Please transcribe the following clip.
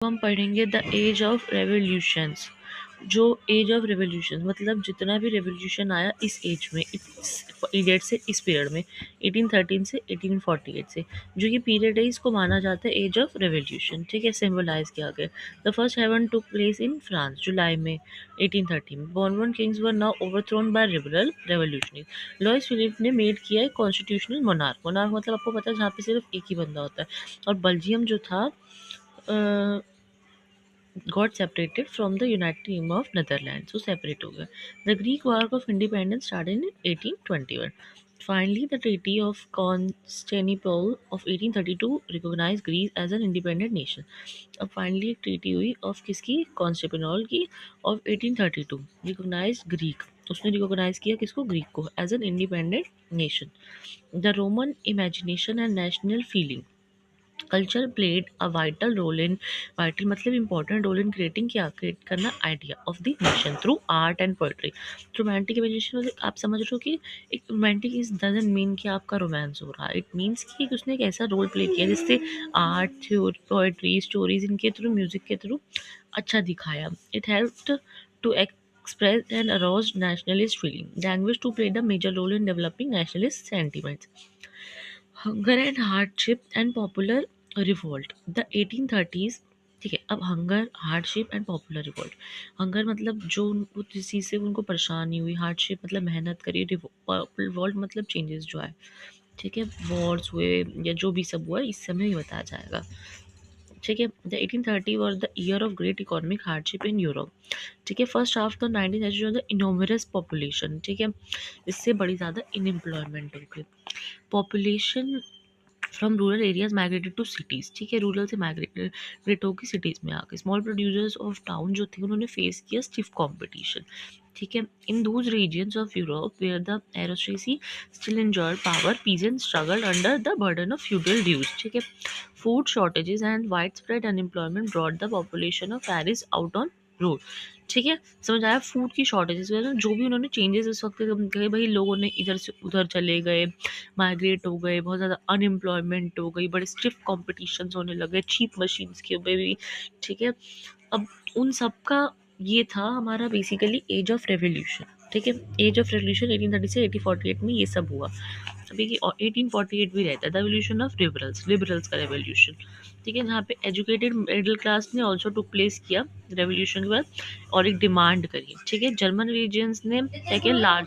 हम पढ़ेंगे the age of revolutions. जो एज ऑफ रेवोल्यूशन मतलब जितना भी रेवोल्यूशन आया इस एज में, इस पीरियड से, इस पीरियड में 1813 से 1848 से, जो ये पीरियड है इसको माना जाता है एज ऑफ रेवोल्यूशन। ठीक है, सिंबलाइज किया गया। The first heaven took place in France जुलाई में 1830 में। Bourbon kings were now overthrown by liberal revolutionary. Louis Philippe ने मेड किया है कॉन्स्टिट्यूशनल मोनार्क। मोनार्क मतलब आपको पता है जहाँ पे सिर्फ एक ही बंदा होता है। और बेल्जियम जो था got separated from the United Kingdom of Netherlands, so separate हो गया. The Greek War of Independence started in 1821. Finally, the Treaty of Constantinople of 1832 recognized Greece as an independent nation. अब फाइनली एक treaty हुई of किसकी, Constantinople की, of 1832, recognise Greek, उसने recognise किया किसको, ग्रीक को, as an independent nation. The Roman imagination and national feeling. Culture played a vital role in, vital मतलब इंपॉर्टेंट रोल इन क्रिएटिंग, क्या क्रिएट करना, idea of the nation through art and poetry. Romantic imagination मतलब आप समझ रहे हो कि एक रोमांटिक इज डजंट मीन कि आपका रोमांस हो रहा है, इट मीन्स कि उसने एक ऐसा रोल प्ले किया जिससे आर्ट, पोएट्री, स्टोरीज इनके थ्रू, म्यूजिक के थ्रू अच्छा दिखाया. It helped to express and arouse nationalist feeling. Language too played a major role in developing nationalist sentiments. Hunger and hardship and popular revolt. The 1830s. ठीक है, अब hunger, hardship and popular revolt. Hunger मतलब जो उनको किसी चीज़ से उनको परेशानी हुई, हार्डशिप मतलब मेहनत करी, रिवोल्ट मतलब चेंजेस जो आए. ठीक है, वॉर्स हुए या जो भी सब हुआ इस समय ही बताया जाएगा. ठीक है, the 1830 was the year of great economic hardship in Europe. ठीक है, first half the 19th century the enormous population. ठीक है, इससे बड़ी ज़्यादा अनएम्प्लॉयमेंट हो गई. Population from rural areas migrated to cities. ठीक है, रूरल से माइग्रेट होकर सिटीज़ में आ गए. स्मॉल प्रोड्यूसर्स ऑफ टाउन जो थे उन्होंने फेस किया स्टिफ कॉम्पिटिशन. ठीक है, in those regions of Europe where the aristocracy still enjoyed power, peasants struggled under the burden of feudal dues. ठीक है, food shortages and wide spread unemployment brought the population of Paris out on road. ठीक है, समझ आया. Food की shortages जो भी उन्होंने चेंजेस इस वक्त गए भाई, लोगों ने इधर से उधर चले गए, माइग्रेट हो गए, बहुत ज़्यादा अनएम्प्लॉयमेंट हो गई, बड़े स्टिफ कॉम्पिटिशन्स होने लगे, चीप मशीन्स के ऊपर भी. ठीक है, अब उन सब का ये था हमारा बेसिकली एज ऑफ रेवोल्यूशन. ठीक है, एज ऑफ रेवोल्यूशन 1830 से 1848 में ये सब हुआ. अभी 1848 भी रहता है the revolution of liberals, liberals का रेवोल्यूशन. ठीक है, जहाँ पे एजुकेटेड मिडिल क्लास ने ऑल्सो टू प्लेस किया रेवोल्यूशन के बाद और एक डिमांड करी. ठीक है, जर्मन रीजन्स ने क्या किया, लार्ज